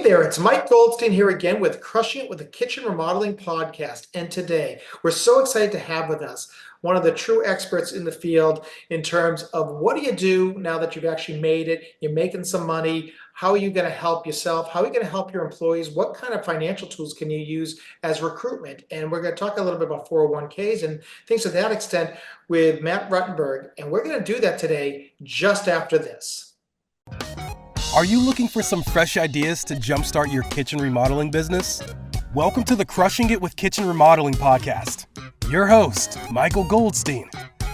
there, it's Mike Goldstein here again with Crushing It with the Kitchen Remodeling Podcast. And today, we're so excited to have with us one of the true experts in the field in terms of what do you do now that you've actually made it, you're making some money, how are you going to help yourself, how are you going to help your employees, what kind of financial tools can you use as recruitment? And we're going to talk a little bit about 401ks and things to that extent with Matt Ruttenberg. And we're going to do that today just after this. Are you looking for some fresh ideas to jumpstart your kitchen remodeling business? Welcome to the Crushing It with Kitchen Remodeling podcast. Your host, Michael Goldstein,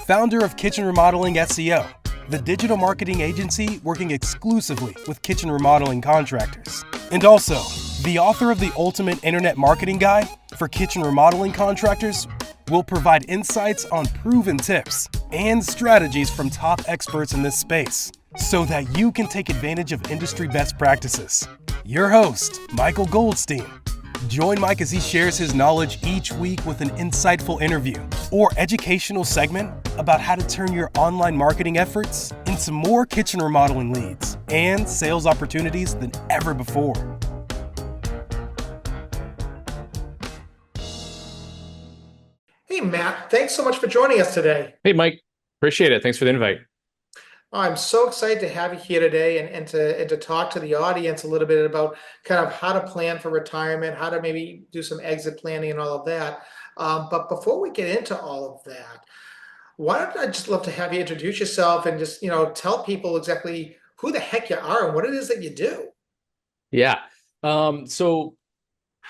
founder of Kitchen Remodeling SEO, the digital marketing agency working exclusively with kitchen remodeling contractors. And also, the author of the ultimate internet marketing guide for kitchen remodeling contractors, will provide insights on proven tips and strategies from top experts in this space, so that you can take advantage of industry best practices. Your host, Michael Goldstein. Join Mike as he shares his knowledge each week with an insightful interview or educational segment about how to turn your online marketing efforts into more kitchen remodeling leads and sales opportunities than ever before. Hey, Matt, thanks so much for joining us today. Hey, Mike. Appreciate it. Thanks for the invite. I'm so excited to have you here today and to talk to the audience a little bit about kind of how to plan for retirement, how to maybe do some exit planning and all of that. But before we get into all of that, why don't I just love to have you introduce yourself and just, tell people exactly who the heck you are and what it is that you do. Yeah. So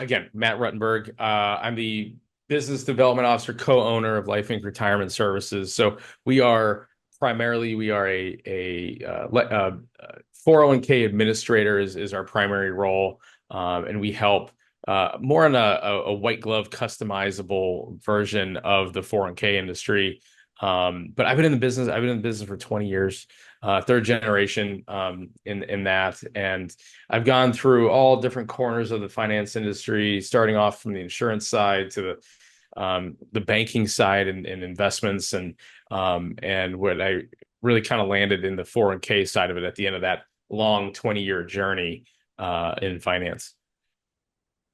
again, Matt Ruttenberg. I'm the business development officer, co-owner of Life Inc. Retirement Services. So we are a 401k administrator is our primary role, and we help more on a white glove customizable version of the 401k industry. But I've been in the business for 20 years, third generation in that, and I've gone through all different corners of the finance industry, starting off from the insurance side to the banking side and investments, and what I really kind of landed in the 401k side of it at the end of that long 20-year journey in finance.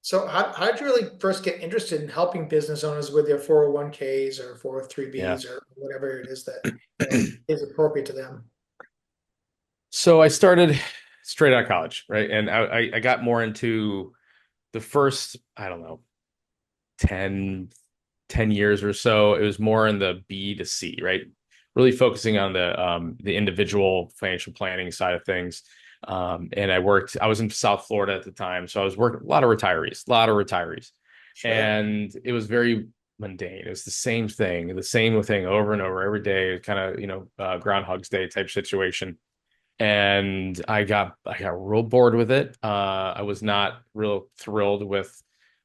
So how did you really first get interested in helping business owners with their 401ks or 403bs or whatever it is that is appropriate to them? So I started straight out of college, right? And I got more into the first, I don't know, 10 years or so. It was more in the B to C, right? Really focusing on the individual financial planning side of things. And I was in South Florida at the time. So I was working a lot of retirees. Sure. And it was very mundane. It was the same thing over and over every day, kind of, Groundhog's Day type situation. And I got real bored with it. I was not real thrilled with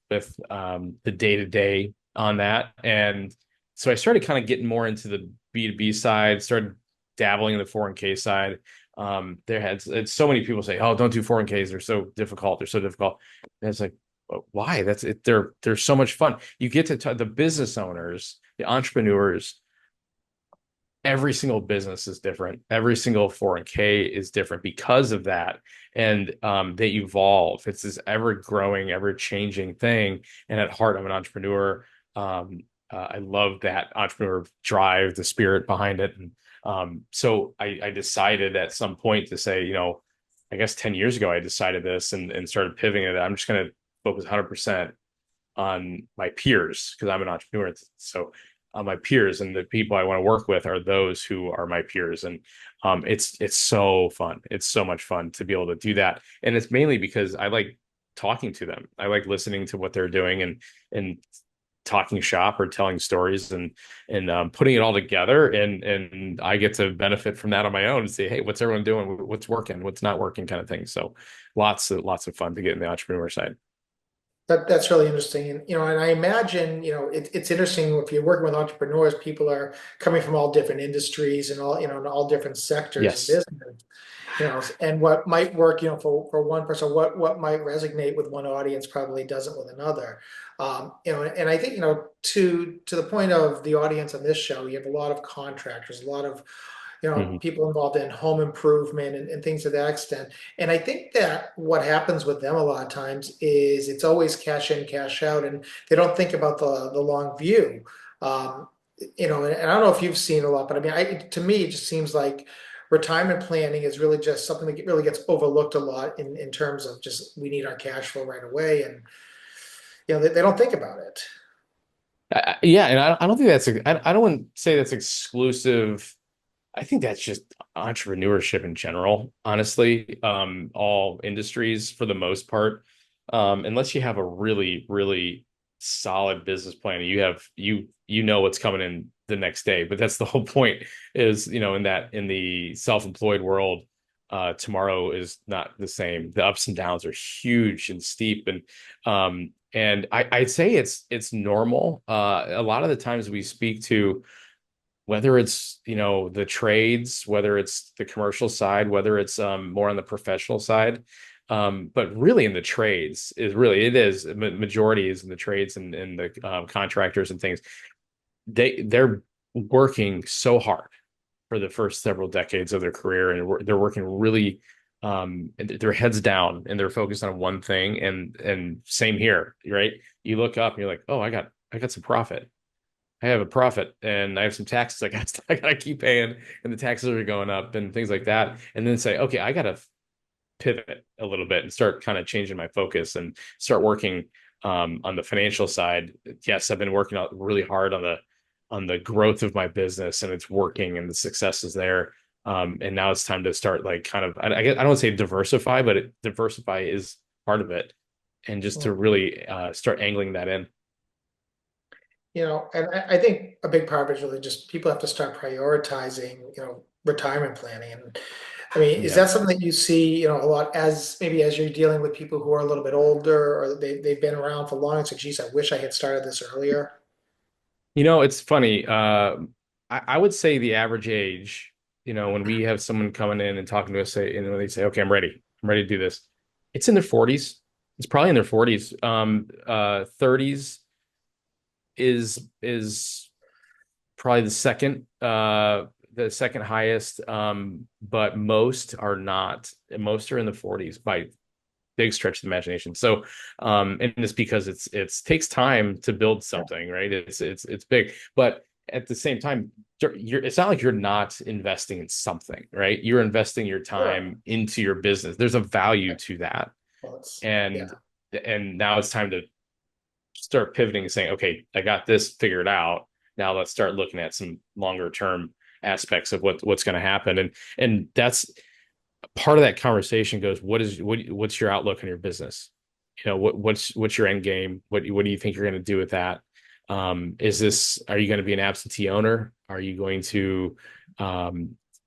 the day-to-day on that. And so I started kind of getting more into the B2B side, started dabbling in the 401k side. It's so many people say, "Oh, don't do 401ks. They're so difficult. And it's like, why? That's it. They're so much fun. You get to talk the business owners, the entrepreneurs. Every single business is different. Every single 401k is different because of that. And they evolve. It's this ever growing, ever changing thing. And at heart, I'm an entrepreneur. I love that entrepreneur drive, the spirit behind it. And so I decided at some point to say, I guess 10 years ago, I decided this and started pivoting it. I'm just going to focus 100% on my peers because I'm an entrepreneur. So my peers and the people I want to work with are those who are my peers. And it's so fun. It's so much fun to be able to do that. And it's mainly because I like talking to them. I like listening to what they're doing and talking shop or telling stories and putting it all together. And I get to benefit from that on my own and say, hey, what's everyone doing? What's working? What's not working kind of thing. So lots of fun to get in the entrepreneur side. That's really interesting. And, and I imagine, it's interesting if you're working with entrepreneurs, people are coming from all different industries and all, in all different sectors of business, and what might work, for one person, what might resonate with one audience probably doesn't with another. And I think, to the point of the audience on this show, you have a lot of contractors, a lot of Mhm. people involved in home improvement and things to that extent. And I think that what happens with them a lot of times is it's always cash in, cash out, and they don't think about the long view. Um, and I don't know if you've seen a lot, but I mean, to me, it just seems like retirement planning is really just something that really gets overlooked a lot in terms of just we need our cash flow right away, and they don't think about it. Yeah, and I don't think I don't want to say that's exclusive. I think that's just entrepreneurship in general, honestly. All industries for the most part. Unless you have a really, really solid business plan, you know what's coming in the next day. But that's the whole point is, in the self-employed world, tomorrow is not the same. The ups and downs are huge and steep. And I'd say it's normal. A lot of the times we speak to, whether it's the trades, whether it's the commercial side, whether it's more on the professional side, but really in the trades it is majority is in the trades and the contractors and things. They're working so hard for the first several decades of their career, and they're working really their heads down, and they're focused on one thing. And same here, right? You look up and you're like, oh, I got some profit. I have a profit and I have some taxes I gotta keep paying, and the taxes are going up and things like that. And then say, okay, I gotta pivot a little bit and start kind of changing my focus and start working on the financial side. Yes, I've been working out really hard on the growth of my business, and it's working and the success is there. And now it's time to start, like, kind of, I don't want to say diversify, but diversify is part of it, and just to really start angling that in. And I think a big part of it is really just people have to start prioritizing, retirement planning. And I mean, is Yeah. that something that you see, a lot as maybe as you're dealing with people who are a little bit older or they've been around for long? It's like, geez, I wish I had started this earlier. It's funny. I would say the average age, when we have someone coming in and talking to us, when they say, okay, I'm ready to do this. It's in their 40s. It's probably in their 40s. 30s is probably the second highest. But most are not. Most are in the 40s by big stretch of the imagination. So, and it's because it's takes time to build something, right? It's big, but at the same time, it's not like you're not investing in something, right? You're investing your Sure. time into your business. There's a value to that. Well, it's, yeah. And now it's time to start pivoting and saying, okay, I got this figured out. Now let's start looking at some longer term aspects of what's going to happen. And that's part of that conversation goes, what's your outlook on your business? What's your end game? What do you think you're going to do with that? Are you going to be an absentee owner? Are you going to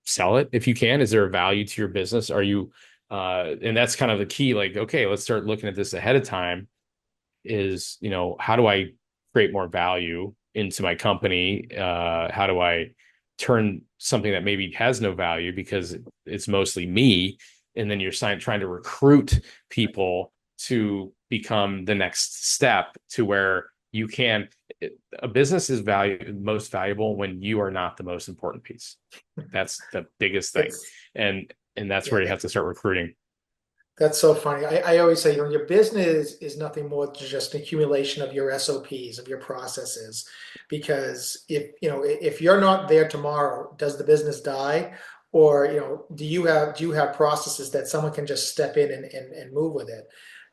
sell it if you can? Is there a value to your business? And that's kind of the key. Like, okay, let's start looking at this ahead of time. How do I create more value into my company? How do I turn something that maybe has no value because it's mostly me, and then you're trying to recruit people to become the next step to where a business is most valuable when you are not the most important piece. That's the biggest thing. It's And that's yeah, where you have to start recruiting. that's so funny. I always say, your business is nothing more than just an accumulation of your SOPs, of your processes. Because if you're not there tomorrow, does the business die? Or, do you have processes that someone can just step in and move with it?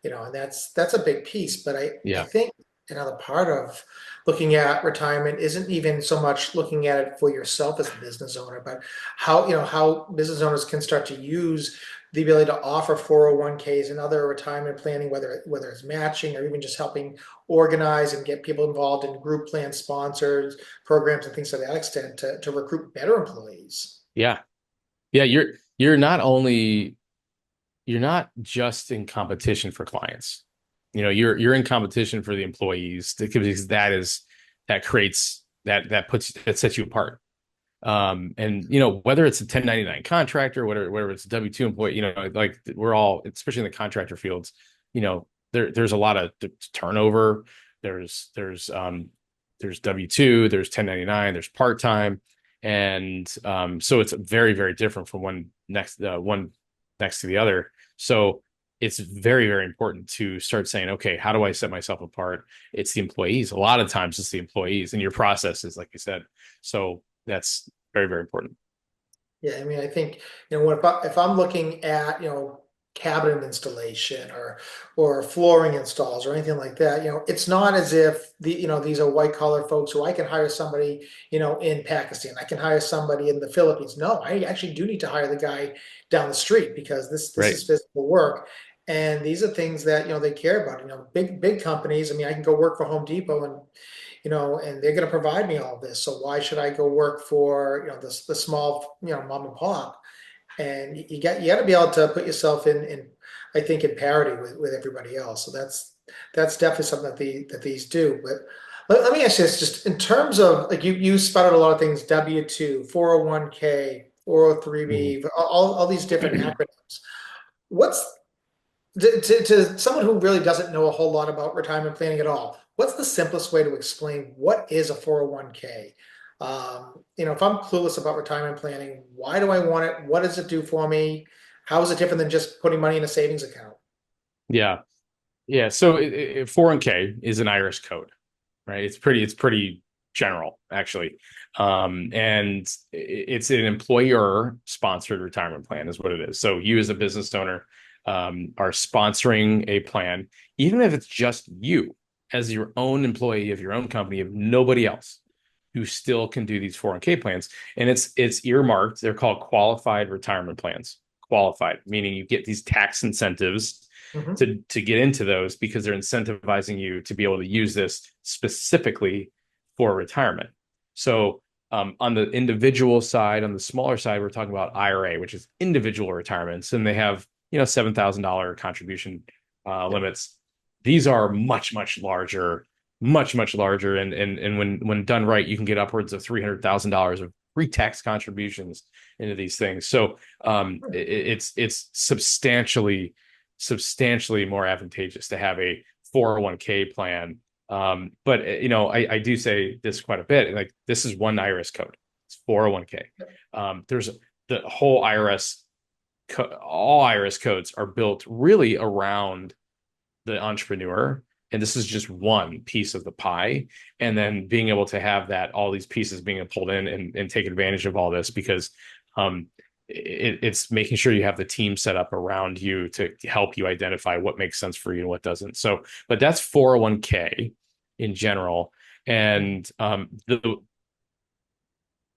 And that's a big piece. But I Yeah. think another part of looking at retirement isn't even so much looking at it for yourself as a business owner, but how business owners can start to use the ability to offer 401ks and other retirement planning, whether it's matching or even just helping organize and get people involved in group plan sponsors, programs, and things to that extent to recruit better employees. Yeah. Yeah. You're not just in competition for clients. You're in competition for the employees, because that sets you apart. And whether it's a 1099 contractor, whether it's a W-2 employee, like, we're all, especially in the contractor fields, there's a lot of turnover. There's W-2, there's 1099, there's part-time. And so it's very, very different from one next to the other. So it's very, very important to start saying, okay, how do I set myself apart? It's the employees. A lot of times it's the employees and your processes, like you said. So that's very, very important. Yeah, I mean, I think, if I'm looking at, cabinet installation or flooring installs or anything like that, it's not as if these are white collar folks who I can hire somebody, in Pakistan. I can hire somebody in the Philippines. No, I actually do need to hire the guy down the street because this Right. is physical work. And these are things that, they care about. Big companies. I mean, I can go work for Home Depot and they're going to provide me all this. So why should I go work for, the small, mom and pop? And you got to be able to put yourself in I think in parity with everybody else. So that's definitely something that these do. But let me ask you this, just in terms of like you spotted a lot of things, W-2, 401k, Mhm. 403b, all these different acronyms. What's to someone who really doesn't know a whole lot about retirement planning at all, what's the simplest way to explain what is a 401k? If I'm clueless about retirement planning, why do I want it? What does it do for me? How is it different than just putting money in a savings account? Yeah. Yeah. So 401k is an IRS code, right? It's pretty general, actually. And it's an employer sponsored retirement plan is what it is. So you as a business owner are sponsoring a plan, even if it's just you as your own employee of your own company, of nobody else who still can do these 401k plans. And it's earmarked. They're called qualified retirement plans. Qualified, meaning you get these tax incentives Hmm. to get into those because they're incentivizing you to be able to use this specifically for retirement. So on the individual side, on the smaller side, we're talking about IRA, which is individual retirements, and they have $7,000 contribution Yep. limits. These are much larger, much larger, and when done right, you can get upwards of $300,000 of pre-tax contributions into these things. So it's substantially more advantageous to have a 401k plan. But I do say this quite a bit. Like this is one IRS code. It's 401k. There's the whole all IRS codes are built really around the entrepreneur. And this is just one piece of the pie. And then being able to have all these pieces being pulled in and take advantage of all this because um, it's making sure you have the team set up around you to help you identify what makes sense for you and what doesn't. So, but that's 401k in general. And a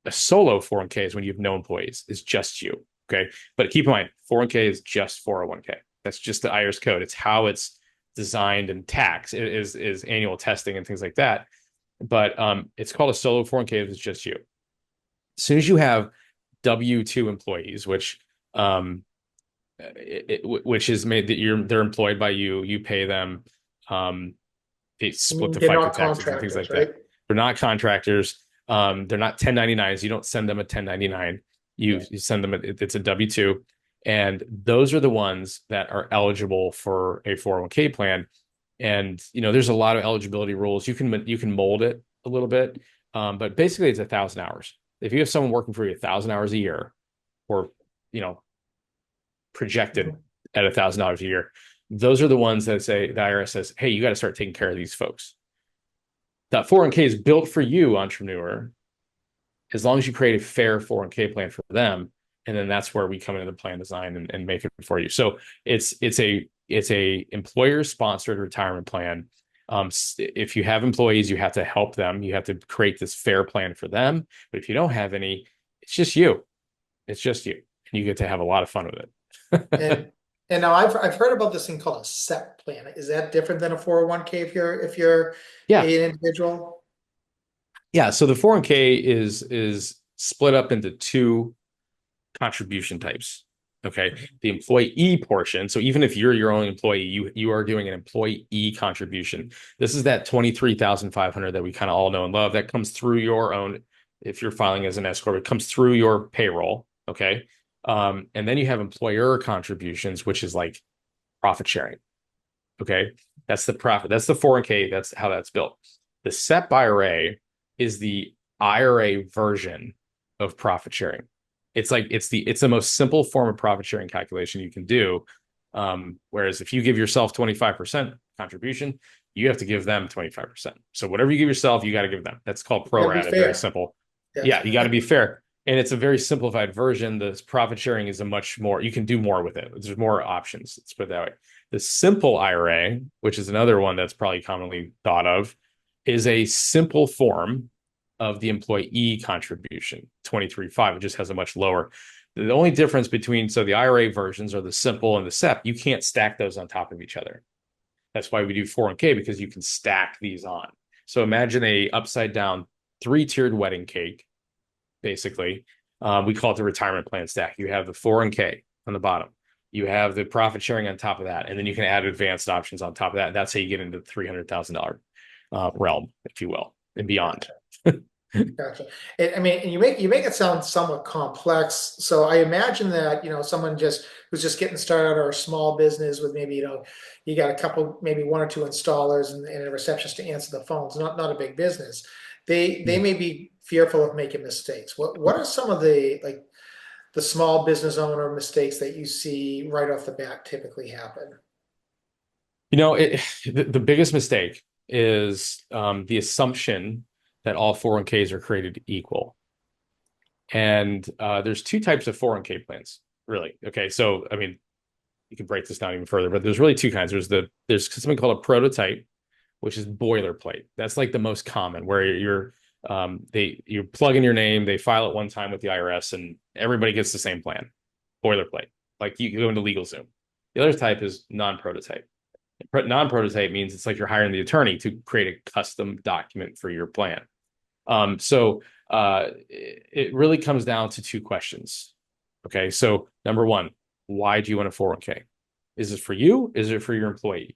solo 401k is when you have no employees, it's just you. Okay. But keep in mind, 401k is just 401k. That's just the IRS code. It's how it's designed and tax is annual testing and things like that. But it's called a solo 401k if it's just you. As soon as you have W-2 employees, which is made that they're employed by you, you pay them, they I split mean, the they're FICA not taxes and things contractors, like right? that. They're not contractors. They're not 1099s. You don't send them a 1099. You send them it's a W-2. And those are the ones that are eligible for a 401k plan. And there's a lot of eligibility rules. You can mold it a little bit, but basically it's 1,000 hours. If you have someone working for you 1,000 hours a year, or you know projected Mhm. at $1,000 a year, those are the ones that say the IRS says, "Hey, you got to start taking care of these folks." That 401k is built for you, entrepreneur, as long as you create a fair 401k plan for them, and then that's where we come into the plan design and make it for you. So it's a employer sponsored retirement plan. If you have employees, you have to help them. You have to create this fair plan for them. But if you don't have any, it's just you. It's just you, and you get to have a lot of fun with it. And and now I've heard about this thing called a SEP plan. Is that different than a 401k if you're Yeah, an individual? yeah. So the 401k is split up into two contribution types. Okay. The employee portion. So even if you're your own employee, you are doing an employee contribution. This is that 23,500 that we kind of all know and love that comes through your own, if you're filing as an S corp, it comes through your payroll. Okay. And then you have employer contributions, which is like profit sharing. Okay. That's the profit. That's the 401k. That's how that's built. The SEP IRA is the IRA version of profit sharing. It's the most simple form of profit sharing calculation you can do. Whereas if you give yourself 25% contribution, you have to give them 25%. So whatever you give yourself, you got to give them. That's called You pro gotta be rata. Very fair. simple. Yes. Yeah, you got to be fair. And it's a very simplified version. The profit sharing is a much more, you can do more with it. There's more options. Let's put it that way. The simple IRA, which is another one that's probably commonly thought of, is a simple form of the employee contribution, 23.5. It just has a much lower. The only difference between, so the IRA versions are the simple and the SEP, you can't stack those on top of each other. That's why we do 401k, because you can stack these on. So imagine a upside down 3-tiered wedding cake, basically. We call it the retirement plan stack. You have the 401k on the bottom. You have the profit sharing on top of that. And then you can add advanced options on top of that. That's how you get into the $300,000 realm, if you will, and beyond. Gotcha. I mean, and you make it sound somewhat complex. So I imagine that, someone who's just getting started, or a small business with maybe, you got a couple, maybe one or two installers and a receptionist to answer the phones, not a big business. They may be fearful of making mistakes. What are some of the small business owner mistakes that you see right off the bat typically happen? The biggest mistake is the assumption that all 401ks are created equal. And there's two types of 401k plans, really. Okay, so I mean, you can break this down even further, but there's really two kinds. There's something called a prototype, which is boilerplate. That's like the most common, where you plug in your name, they file it one time with the IRS, and everybody gets the same plan. Boilerplate, like you go into LegalZoom. The other type is non-prototype. Non-prototype means it's like you're hiring the attorney to create a custom document for your plan. It really comes down to two questions. Okay, so number one, why do you want a 401k? Is it for you? Is it for your employee?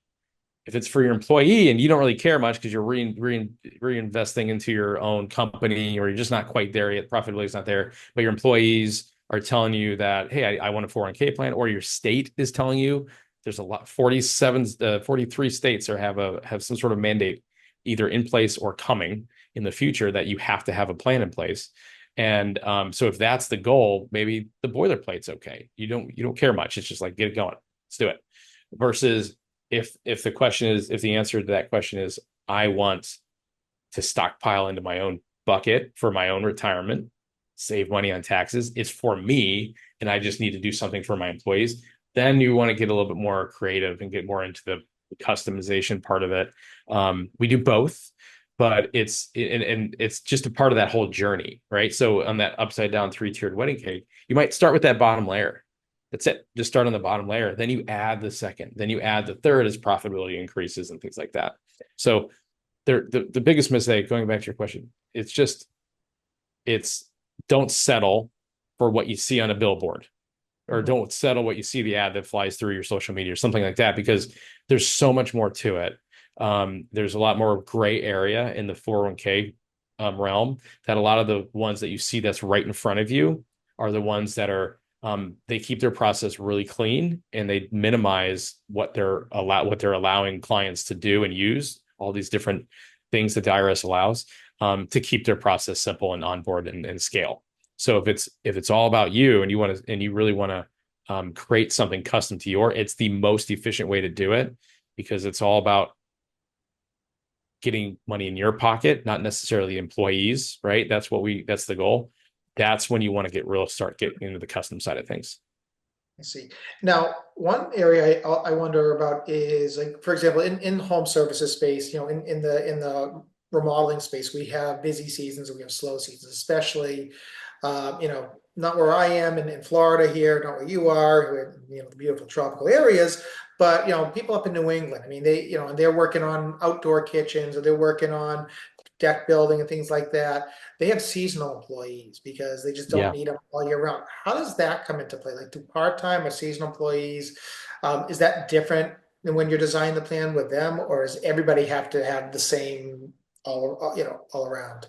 If it's for your employee and you don't really care much because you're reinvesting into your own company, or you're just not quite there yet, profitability is not there, but your employees are telling you that, hey, I want a 401k plan, or your state is telling you, there's a lot, 43 states have some sort of mandate either in place or coming in the future that you have to have a plan in place. And so if that's the goal, maybe the boilerplate's okay. You don't care much. It's just like, get it going. Let's do it. Versus if the answer to that question is, I want to stockpile into my own bucket for my own retirement, save money on taxes, it's for me, and I just need to do something for my employees, then you want to get a little bit more creative and get more into the customization part of it. We do both, but it's just a part of that whole journey, right? So on that upside down 3-tiered wedding cake, you might start with that bottom layer. That's it. Just start on the bottom layer. Then you add the second. Then you add the third as profitability increases and things like that. So the biggest mistake, going back to your question, it's don't settle for what you see on a billboard, or don't settle what you see the ad that flies through your social media or something like that, because there's so much more to it. There's a lot more gray area in the 401k realm, that a lot of the ones that you see that's right in front of you are the ones that are they keep their process really clean, and they minimize what they're allowing clients to do and use all these different things that the IRS allows to keep their process simple and onboard and scale. So if it's all about you, and you really want to create something custom to it's the most efficient way to do it, because it's all about getting money in your pocket, not necessarily employees, right? That's the goal. That's when you want to start getting into the custom side of things. I see. Now, one area I wonder about is, like, for example, in home services space, in the remodeling space, we have busy seasons and we have slow seasons, especially, not where I am in Florida here, not where you are, the beautiful tropical areas, but, people up in New England, I mean, and they're working on outdoor kitchens, or they're working on deck building and things like that. They have seasonal employees because they just don't Yeah. need them all year round. How does that come into play? Like, do part-time or seasonal employees, is that different than when you're designing the plan with them, or does everybody have to have the same all around?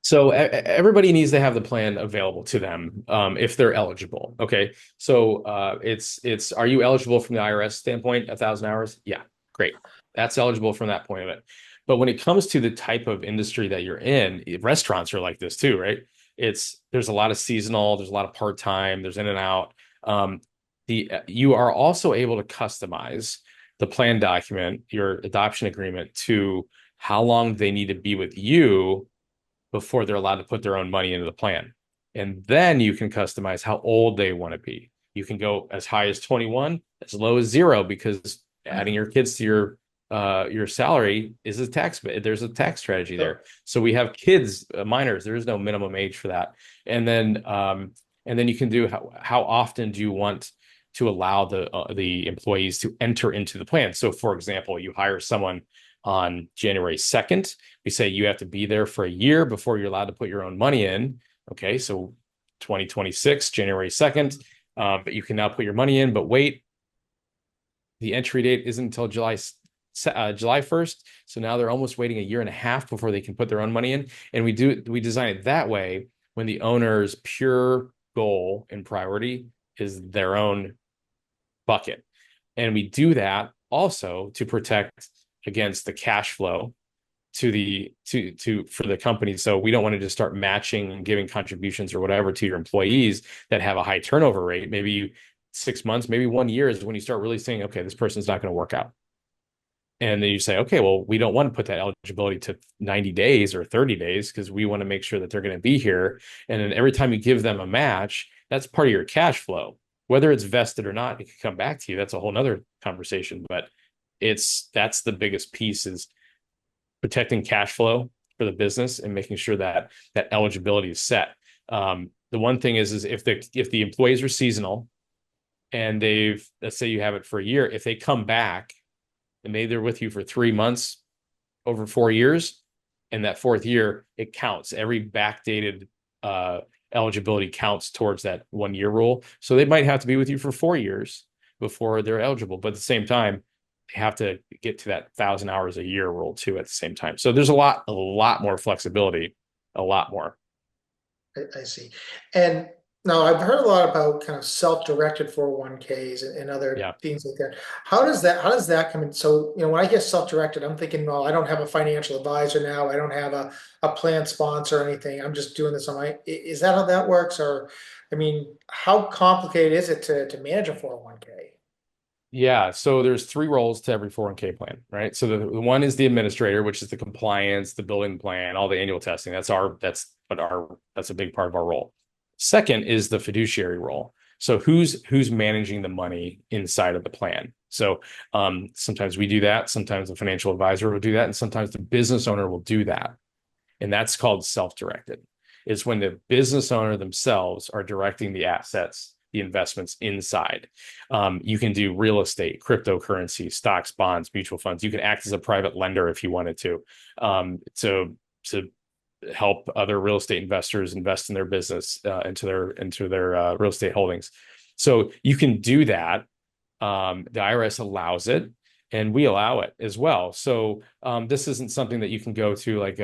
So everybody needs to have the plan available to them if they're eligible. Okay. So it's are you eligible from the IRS standpoint, 1,000 hours? Yeah, great. That's eligible from that point of it. But when it comes to the type of industry that you're in, restaurants are like this too, right? there's a lot of seasonal, there's a lot of part-time, there's in and out. You are also able to customize the plan document, your adoption agreement, to how long they need to be with you before they're allowed to put their own money into the plan. And then you can customize how old they want to be. You can go as high as 21, as low as 0, because adding your kids to your salary is a tax. There's a tax strategy there. So we have kids, minors. There is no minimum age for that. And then you can do how often do you want to allow the employees to enter into the plan. So, for example, you hire someone on January 2nd. We say you have to be there for a year before you're allowed to put your own money in. Okay, so 2026, January 2nd, but you can now put your money in, but wait, the entry date isn't until July 1st. So now they're almost waiting a year and a half before they can put their own money in. And we design it that way when the owner's pure goal and priority is their own bucket. And we do that also to protect against the cash flow for the company. So we don't want to just start matching and giving contributions or whatever to your employees that have a high turnover rate. Maybe 6 months, maybe 1 year is when you start really saying, okay, this person's not going to work out. And then you say, okay, well, we don't want to put that eligibility to 90 days or 30 days because we want to make sure that they're going to be here. And then every time you give them a match, that's part of your cash flow. Whether it's vested or not, it can come back to you. That's a whole nother conversation. But that's the biggest piece, is protecting cash flow for the business and making sure that eligibility is set. The one thing is if the employees are seasonal and let's say you have it for a year, if they come back and maybe they're with you for 3 months over 4 years, and that 4th year, it counts. Every backdated eligibility counts towards that 1 year rule. So they might have to be with you for 4 years before they're eligible. But at the same time, they have to get to that 1,000 hours a year rule too at the same time. So there's a lot more flexibility, a lot more. I see. And now I've heard a lot about kind of self-directed 401ks and other things like that. How does that come in? So, when I get self-directed, I'm thinking, well, I don't have a financial advisor now. I don't have a plan sponsor or anything. I'm just doing this on my, is that how that works? Or, how complicated is it to manage a 401k? Yeah, so there's 3 roles to every 401k plan, right? So the one is the administrator, which is the compliance, the building plan, all the annual testing. That's a big part of our role. Second is the fiduciary role. So who's managing the money inside of the plan? So sometimes we do that, sometimes the financial advisor will do that, and sometimes the business owner will do that. And that's called self-directed. It's when the business owner themselves are directing the assets, the investments inside. You can do real estate, cryptocurrency, stocks, bonds, mutual funds. You can act as a private lender if you wanted to help other real estate investors invest in their business, into their real estate holdings. So you can do that. The IRS allows it, and we allow it as well. So this isn't something that you can go to like,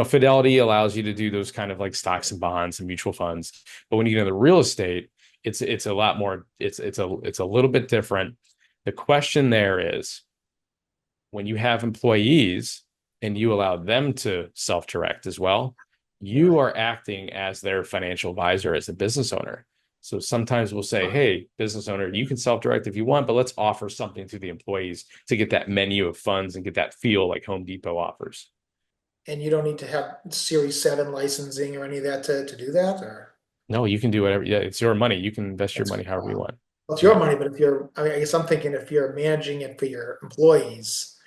Fidelity allows you to do those kind of like stocks and bonds and mutual funds. But when you get into real estate, it's a lot more, it's a little bit different. The question there is, when you have employees and you allow them to self-direct as well, you are acting as their financial advisor as a business owner. So sometimes we'll say, hey, business owner, you can self-direct if you want, but let's offer something to the employees to get that menu of funds and get that feel like Home Depot offers. And you don't need to have Series 7 licensing or any of that to do that, or? No, you can do whatever. Yeah, it's your money. You can invest your money however you want. Well, it's your money, but I guess I'm thinking if you're managing it for your employees.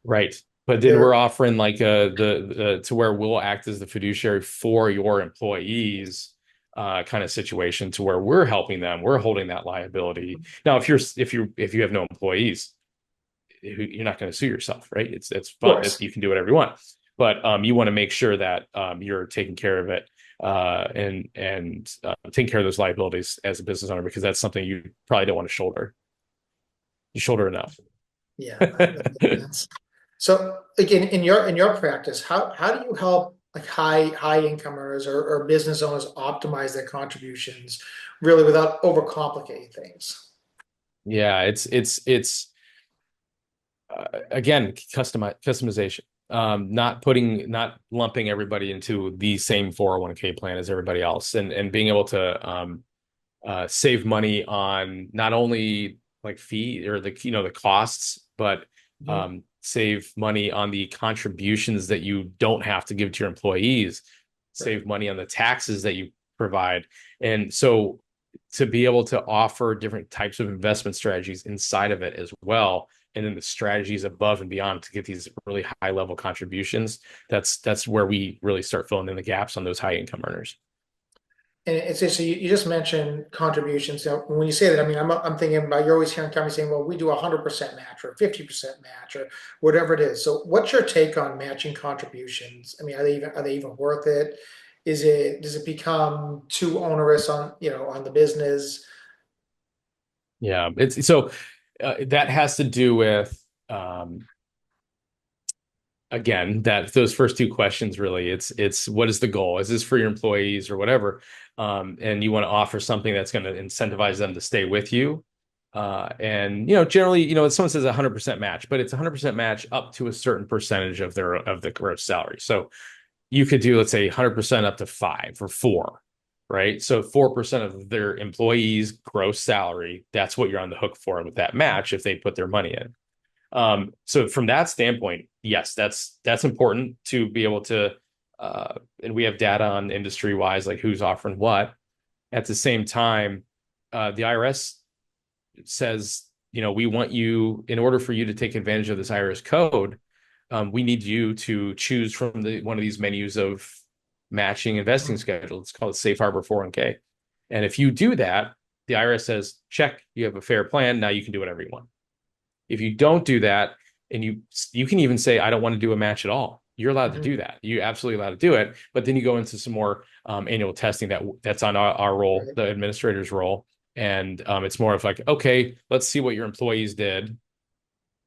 Right. But then we're offering like to where we'll act as the fiduciary for your employees, kind of situation, to where we're helping them. We're holding that liability. Now, if you have no employees, you're not going to sue yourself, right? It's fun. You can do whatever you want, but you want to make sure that you're taking care of it, and taking care of those liabilities as a business owner, because that's something you probably don't want to shoulder. You shoulder enough. Yeah. That makes sense. So again, in your practice, how do you help like high income earners or business owners optimize their contributions really without overcomplicating things? Yeah, it's again, customization. not lumping everybody into the same 401k plan as everybody else, and being able to save money on not only like fee or the costs, but Mhm. save money on the contributions that you don't have to give to your employees, Right. save money on the taxes that you provide. And so to be able to offer different types of investment strategies inside of it as well, and then the strategies above and beyond to get these really high level contributions, that's where we really start filling in the gaps on those high income earners. And it's just, so you just mentioned contributions. So when you say that, I mean, I'm thinking about, you're always hearing companies saying, well, we do 100% match or 50% match or whatever it is. So what's your take on matching contributions? I mean, are they even worth it? Does it become too onerous on the business? Yeah, it's so that has to do with um, again, that those first two questions really, it's what is the goal? Is this for your employees or whatever? And you want to offer something that's going to incentivize them to stay with you. And generally, someone says 100% match, but it's 100% match up to a certain percentage of the gross salary. So you could do, let's say, 100% up to 5 or 4, right? So 4% of their employees' gross salary, that's what you're on the hook for with that match if they put their money in. So from that standpoint, yes, that's important to be able to, and we have data on industry wise, like who's offering what. At the same time, the IRS says, we want you, in order for you to take advantage of this IRS code, we need you to choose from one of these menus of matching investing schedule. It's called Safe Harbor 401k. And if you do that, the IRS says, check, you have a fair plan. Now you can do whatever you want. If you don't do that, and you can even say, I don't want to do a match at all. You're allowed to Mhm. do that. You're absolutely allowed to do it. But then you go into some more annual testing that's on our role, Right. the administrator's role. And it's more of like, okay, let's see what your employees did.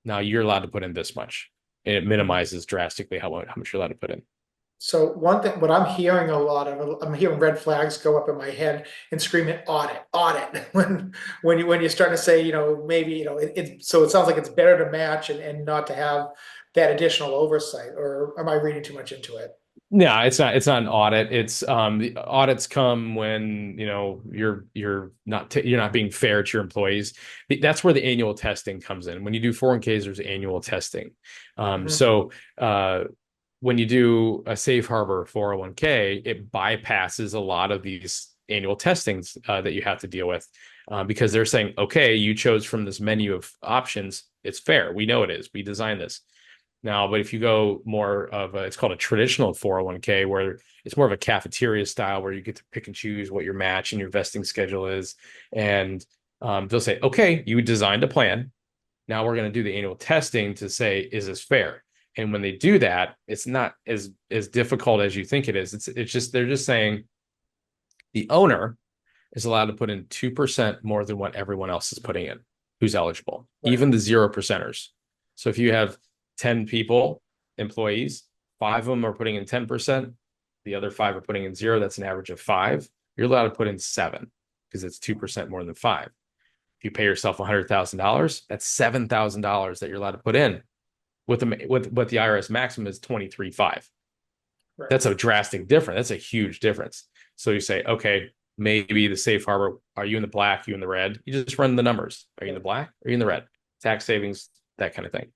Now you're allowed to put in this much. And it Mhm. minimizes drastically how much you're allowed to put in. So one thing, what I'm hearing a lot of, I'm hearing red flags go up in my head and screaming audit, audit. When you're starting to say, maybe, so it sounds like it's better to match and not to have that additional oversight, or am I reading too much into it? No, it's not an audit. It's the audits come when, you're not being fair to your employees. That's where the annual testing comes in. When you do 401ks, there's annual testing. Mhm. So when you do a safe harbor 401k, it bypasses a lot of these annual testings that you have to deal with, because they're saying, okay, you chose from this menu of options. It's fair. We know it is. We designed this. Now, but if you go more of it's called a traditional 401k, where it's more of a cafeteria style where you get to pick and choose what your match and your vesting schedule is. And they'll say, okay, you designed a plan. Now we're going to do the annual testing to say, is this fair? And when they do that, it's not as difficult as you think it is. It's just they're just saying the owner is allowed to put in 2% more than what everyone else is putting in who's eligible, Right. even the 0%ers. So if you have 10 people, employees, 5 of them are putting in 10%, the other 5 are putting in 0, that's an average of 5. You're allowed to put in 7 because it's 2% more than 5. If you pay yourself $100,000, that's $7,000 that you're allowed to put in. With what the IRS maximum is 23.5. Right. That's a drastic difference. That's a huge difference. So you say, okay, maybe the safe harbor, are you in the black, you in the red? You just run the numbers. Are you in the black? Are you in the red? Tax savings, that kind of thing.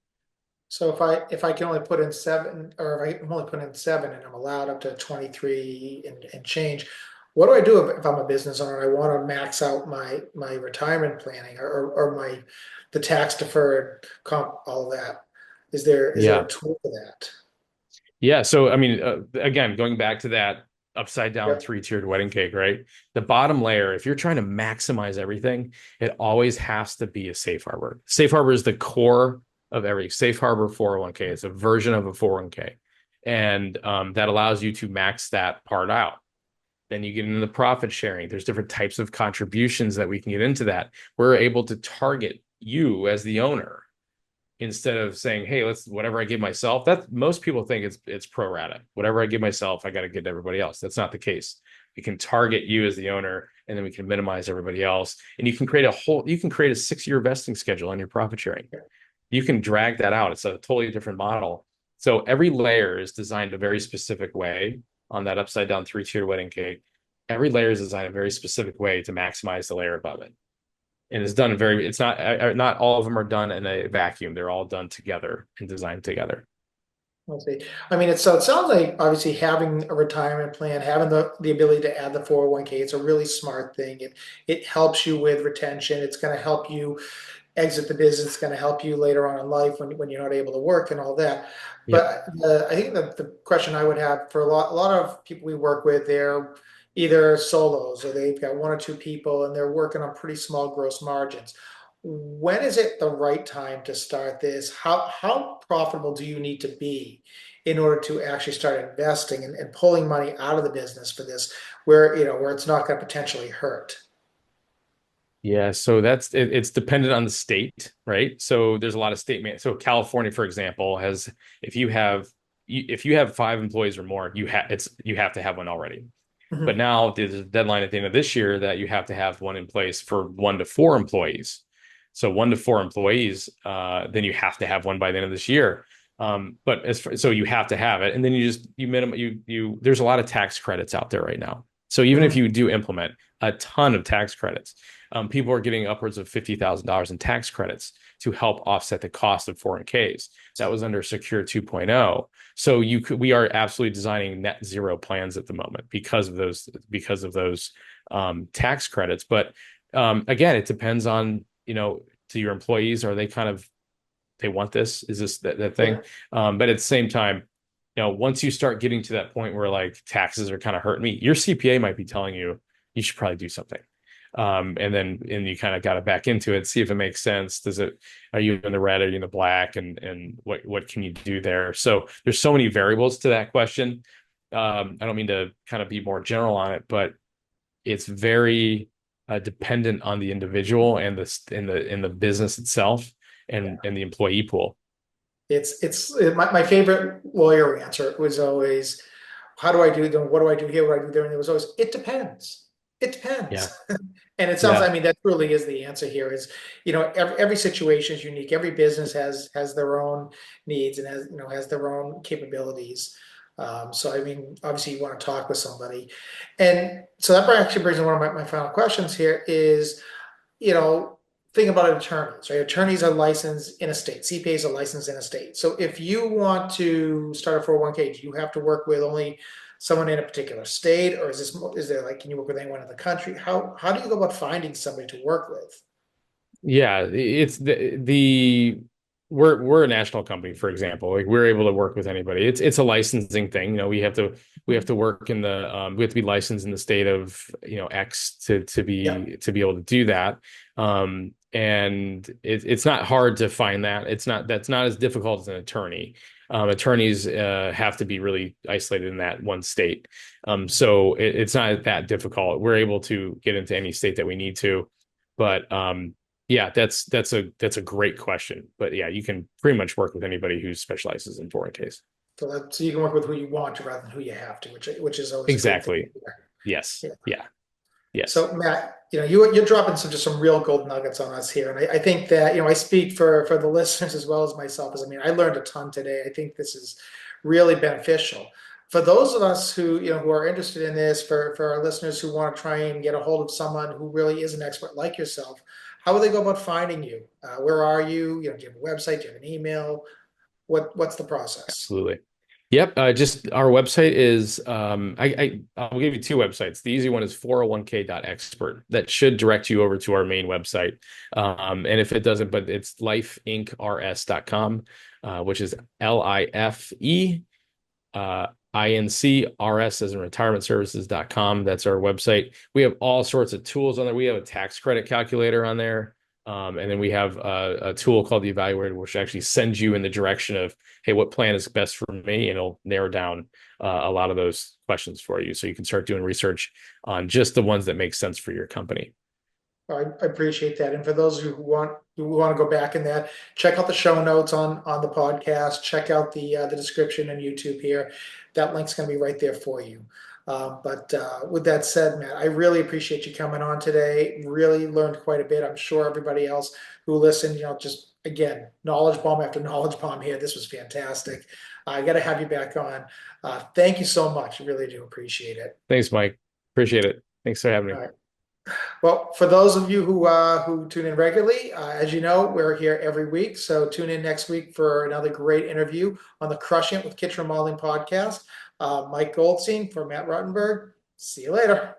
So if I can only put in 7, or if I'm only putting in 7 and I'm allowed up to 23 and change, what do I do if I'm a business owner and I want to max out my retirement planning, or my the tax deferred comp, all of that? Is there a Yeah. tool for that? Yeah. So, I mean, again, going back to that upside down Yep. three-tiered wedding cake, right? The bottom layer, if you're trying to maximize everything, it always has to be a safe harbor. Safe harbor is the core of every safe harbor 401k. It's a version of a 401k. And that allows you to max that part out. Then you get into the profit sharing. There's different types of contributions that we can get into that. We're able to target you as the owner instead of saying, hey, let's whatever I give myself. That most people think it's pro rata. Whatever I give myself, I got to give to everybody else. That's not the case. We can target you as the owner, and then we can minimize everybody else. And you can create a 6-year vesting schedule on your profit sharing. You can drag that out. It's a totally different model. So every layer is designed a very specific way on that upside down three-tiered wedding cake. Every layer is designed a very specific way to maximize the layer above it. And it's done very, it's not all of them are done in a vacuum. They're all done together and designed together. I see. I mean, so it sounds like obviously having a retirement plan, having the ability to add the 401k, it's a really smart thing. It helps you with retention. It's going to help you exit the business. It's going to help you later on in life when you're not able to work and all that. Yep. But I think that the question I would have for a lot of people we work with, they're either solos or they've got one or two people and they're working on pretty small gross margins. When is it the right time to start this? How profitable do you need to be in order to actually start investing and pulling money out of the business for this, where where it's not going to potentially hurt? Yeah, so that's it, it's dependent on the state, right? So there's a lot of so California, for example, has if you have if you have 5 employees or more, you have to have one already. But Mhm. now there's a deadline at the end of this year that you have to have one in place for 1 to 4 employees. So 1 to 4 employees, then you have to have one by the end of this year. But so you have to have it, and then you minimum there's a lot of tax credits out there right now. So even if Mhm. you do implement a ton of tax credits, people are getting upwards of $50,000 in tax credits to help offset the cost of 401ks. That was under Secure 2.0. So we are absolutely designing net zero plans at the moment because of those tax credits. But again, it depends on, to your employees. Are they they want this? Is this that thing? Yeah. But at the same time, once you start getting to that point where like taxes are kind of hurting me, your CPA might be telling you you should probably do something. And you kind of got to back into it, see if it makes sense. Are you in the red? Are you in the black? And what can you do there? So there's so many variables to that question. I don't mean to kind of be more general on it, but it's very dependent on the individual and the business itself and the employee pool. My favorite lawyer answer was always, how do I do them? What do I do here? What do I do there? And it was always, it depends. It Yeah. depends. And it sounds, Yeah. I mean, that truly is the answer here is, every situation is unique. Every business has their own needs and has their own capabilities. So, I mean, obviously you want to talk with somebody. And so that actually brings me to one of my final questions here is, you know, think about attorneys, right? Attorneys are licensed in a state. CPAs are licensed in a state. So if you want to start a 401k, do you have to work with only someone in a particular state, or is there like, can you work with anyone in the country? How do you go about finding somebody to work with? Yeah, it's the we're a national company, for example. Like we're able to work with anybody. It's a licensing thing. We have to work we have to be licensed in the state of X to Yeah. be able to do that. And it's not hard to find that. That's not as difficult as an attorney. Attorneys have to be really isolated in that one state. So it's not that difficult. We're able to get into any state that we need to, but yeah, that's a great question. But yeah, you can pretty much work with anybody who specializes in foreign case. So you can work with who you want to rather than who you have to, which is always a good thing. Exactly. Yes. Yeah. Yeah. Yes. So Matt, you're dropping just some real gold nuggets on us here, and I think that I speak for the listeners as well as myself. As I mean, I learned a ton today. I think this is really beneficial for those of us who are interested in this. For our listeners who want to try and get a hold of someone who really is an expert like yourself, how would they go about finding you? Where are you? Do you have a website? Do you have an email? What's the process? Absolutely. Yep. Just our website is I'll give you two websites. The easy one is 401k.expert. That should direct you over to our main website. And if it doesn't, but it's lifeincrs.com, which is LIFE INCRS as in retirementservices.com. That's our website. We have all sorts of tools on there. We have a tax credit calculator on there. And then we have a tool called the Evaluator, which actually sends you in the direction of, hey, what plan is best for me? And it'll narrow down a lot of those questions for you. So you can start doing research on just the ones that make sense for your company. I appreciate that. And for those who want to go back in that, check out the show notes on the podcast. Check out the description on YouTube here. That link's going to be right there for you. But with that said, Matt, I really appreciate you coming on today. Really learned quite a bit. I'm sure everybody else who listened, just again, knowledge bomb after knowledge bomb here. This was fantastic. I got to have you back on. Thank you so much. I really do appreciate it. Thanks, Mike. Appreciate it. Thanks for having me. All right. Well, for those of you who tune in regularly, as you know, we're here every week. So tune in next week for another great interview on the Crushing It with Kitchen Remodeling podcast. Mike Goldstein for Matt Ruttenberg. See you later.